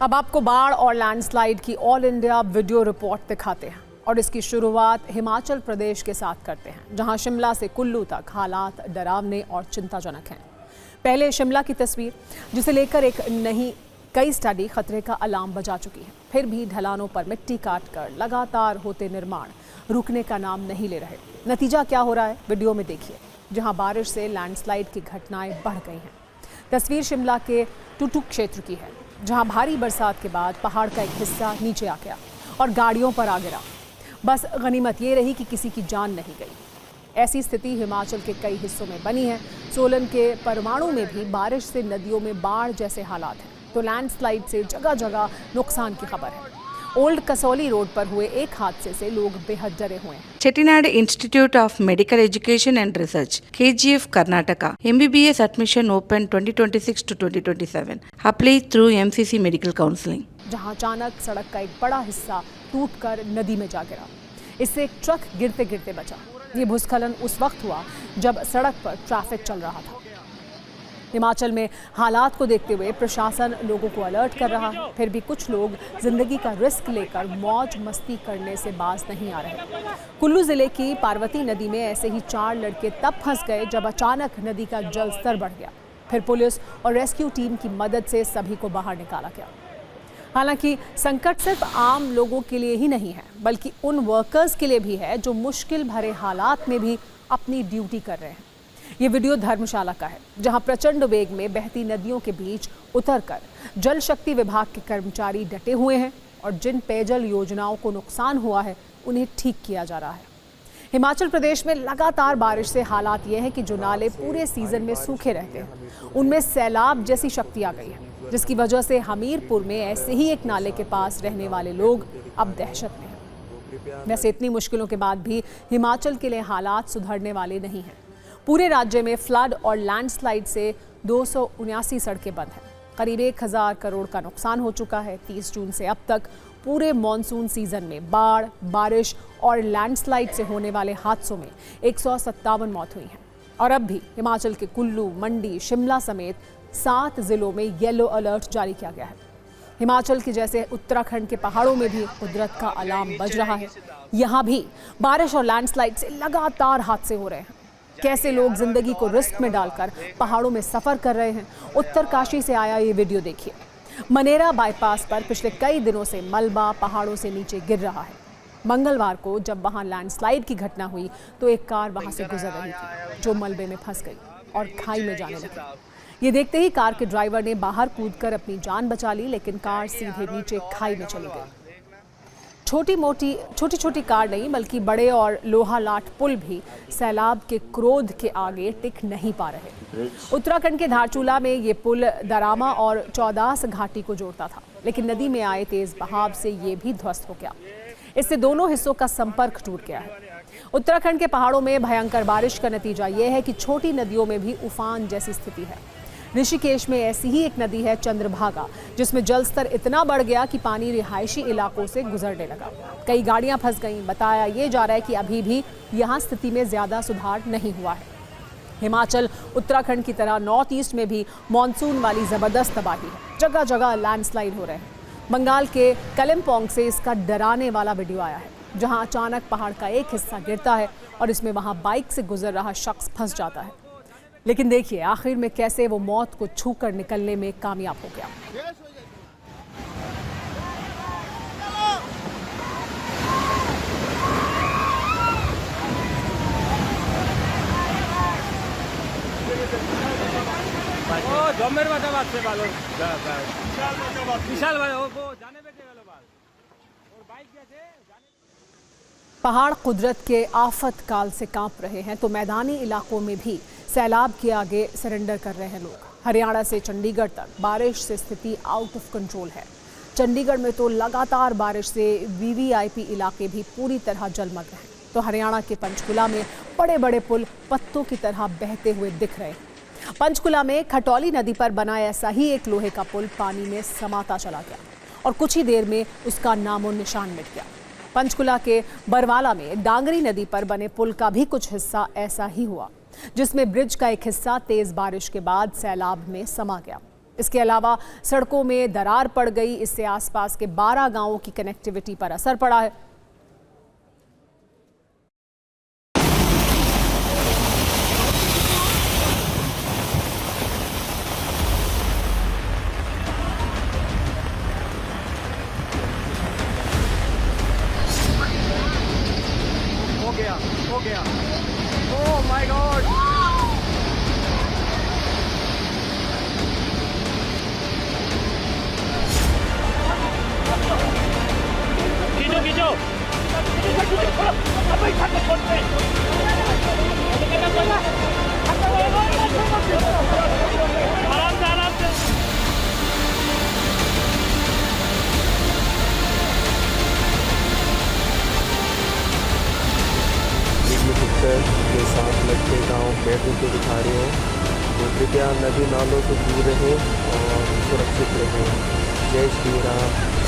अब आपको बाढ़ और लैंडस्लाइड की ऑल इंडिया वीडियो रिपोर्ट दिखाते हैं और इसकी शुरुआत हिमाचल प्रदेश के साथ करते हैं, जहां शिमला से कुल्लू तक हालात डरावने और चिंताजनक हैं। पहले शिमला की तस्वीर, जिसे लेकर एक नहीं कई स्टडी खतरे का अलार्म बजा चुकी है। फिर भी ढलानों पर मिट्टी काटकर लगातार होते निर्माण रुकने का नाम नहीं ले रहे। नतीजा क्या हो रहा है वीडियो में देखिए, जहां बारिश से लैंडस्लाइड की घटनाएं बढ़ गई हैं। तस्वीर शिमला के टुटुक क्षेत्र की है, जहां भारी बरसात के बाद पहाड़ का एक हिस्सा नीचे आ गया और गाड़ियों पर आ गिरा। बस गनीमत ये रही कि किसी की जान नहीं गई। ऐसी स्थिति हिमाचल के कई हिस्सों में बनी है। सोलन के परमाणु में भी बारिश से नदियों में बाढ़ जैसे हालात हैं, तो लैंडस्लाइड से जगह जगह नुकसान की खबर है। ओल्ड कसौली रोड पर हुए एक हादसे से लोग बेहद डरे हुए हैं। Chettinad Institute of Medical Education and Research, KGF Karnataka, MBBS admission open 2026 to 2027. Apply through MCC Medical Counseling. जहां अचानक सड़क का एक बड़ा हिस्सा टूटकर नदी में जा गिरा। इससे एक ट्रक गिरते गिरते बचा। ये भूस्खलन उस वक्त हुआ जब सड़क पर ट्रैफिक चल रहा था। हिमाचल में हालात को देखते हुए प्रशासन लोगों को अलर्ट कर रहा है। फिर भी कुछ लोग जिंदगी का रिस्क लेकर मौज मस्ती करने से बाज नहीं आ रहे। कुल्लू जिले की पार्वती नदी में ऐसे ही 4 लड़के तब फंस गए जब अचानक नदी का जल स्तर बढ़ गया। फिर पुलिस और रेस्क्यू टीम की मदद से सभी को बाहर निकाला गया। हालांकि संकट सिर्फ आम लोगों के लिए ही नहीं है, बल्कि उन वर्कर्स के लिए भी है जो मुश्किल भरे हालात में भी अपनी ड्यूटी कर रहे हैं। ये वीडियो धर्मशाला का है, जहां प्रचंड वेग में बहती नदियों के बीच उतरकर जल शक्ति विभाग के कर्मचारी डटे हुए हैं और जिन पेयजल योजनाओं को नुकसान हुआ है उन्हें ठीक किया जा रहा है। हिमाचल प्रदेश में लगातार बारिश से हालात ये हैं कि जो नाले पूरे सीजन में सूखे रहते हैं, उनमें सैलाब जैसी शक्ति आ गई है, जिसकी वजह से हमीरपुर में ऐसे ही एक नाले के पास रहने वाले लोग अब दहशत में हैं। वैसे इतनी मुश्किलों के बाद भी हिमाचल के लिए हालात सुधरने वाले नहीं हैं। पूरे राज्य में फ्लड और लैंडस्लाइड से 279 सड़कें बंद हैं। करीब 1000 करोड़ का नुकसान हो चुका है। 30 जून से अब तक पूरे मॉनसून सीजन में बाढ़, बारिश और लैंडस्लाइड से होने वाले हादसों में 157 मौत हुई हैं। और अब भी हिमाचल के कुल्लू, मंडी, शिमला समेत 7 जिलों में येलो अलर्ट जारी किया गया है। हिमाचल के जैसे उत्तराखंड के पहाड़ों में भी कुदरत का अलार्म बज रहा है। यहाँ भी बारिश और लैंडस्लाइड से लगातार हादसे हो रहे हैं। कैसे लोग जिंदगी को रिस्क में डालकर पहाड़ों में सफर कर रहे हैं। उत्तरकाशी से आया ये वीडियो देखिए। मनेरा बाईपास पर पिछले कई दिनों से मलबा पहाड़ों से नीचे गिर रहा है। मंगलवार को जब वहां लैंडस्लाइड की घटना हुई तो एक कार वहां से गुजर रही थी, जो मलबे में फंस गई और खाई में जाने लगी। ये देखते ही कार के ड्राइवर ने बाहर कूदकर अपनी जान बचा ली, लेकिन कार सीधे नीचे खाई में चली गई। छोटी छोटी कार नहीं, बल्कि बड़े और लोहा लाट पुल भी सैलाब के क्रोध के आगे टिक नहीं पा रहे। उत्तराखंड के धारचूला में ये पुल दरामा और चौदास घाटी को जोड़ता था, लेकिन नदी में आए तेज बहाव से ये भी ध्वस्त हो गया। इससे दोनों हिस्सों का संपर्क टूट गया है। उत्तराखंड के पहाड़ों में भयंकर बारिश का नतीजा ये है कि छोटी नदियों में भी उफान जैसी स्थिति है। ऋषिकेश में ऐसी ही एक नदी है चंद्रभागा, जिसमें जल स्तर इतना बढ़ गया कि पानी रिहायशी इलाकों से गुजरने लगा। कई गाड़ियां फंस गईं। बताया ये जा रहा है कि अभी भी यहां स्थिति में ज्यादा सुधार नहीं हुआ है। हिमाचल, उत्तराखंड की तरह नॉर्थ ईस्ट में भी मॉनसून वाली जबरदस्त तबाही है। जगह जगह लैंडस्लाइड हो रहे हैं। बंगाल के कलिम्पोंग से इसका डराने वाला वीडियो आया है, जहां अचानक पहाड़ का एक हिस्सा गिरता है और इसमें वहां बाइक से गुजर रहा शख्स फंस जाता है। लेकिन देखिए आखिर में कैसे वो मौत को छूकर निकलने में कामयाब हो गया। पहाड़ कुदरत के आफत काल से कांप रहे हैं, तो मैदानी इलाकों में भी सैलाब के आगे सरेंडर कर रहे हैं लोग। हरियाणा से चंडीगढ़ तक बारिश से स्थिति आउट ऑफ कंट्रोल है। चंडीगढ़ में तो लगातार बारिश से वीवीआईपी इलाके भी पूरी तरह जलमग्न हैं। तो हरियाणा के पंचकुला में बड़े बड़े पुल पत्तों की तरह बहते हुए दिख रहे हैं। पंचकुला में खटौली नदी पर बना ऐसा ही एक लोहे का पुल पानी में समाता चला गया और कुछ ही देर में उसका नामो निशान मिट गया। पंचकुला के बरवाला में डांगरी नदी पर बने पुल का भी कुछ हिस्सा ऐसा ही हुआ, जिसमें ब्रिज का एक हिस्सा तेज बारिश के बाद सैलाब में समा गया। इसके अलावा सड़कों में दरार पड़ गई, इससे आसपास के 12 गांवों की कनेक्टिविटी पर असर पड़ा है। हो गया ओह माय गॉड खींचो आराम से के साथ लगते गाँव बैठने को दिखा रहे हैं, तो कृपया नदी नालों से दूर रहें और सुरक्षित रहें। जय श्री राम।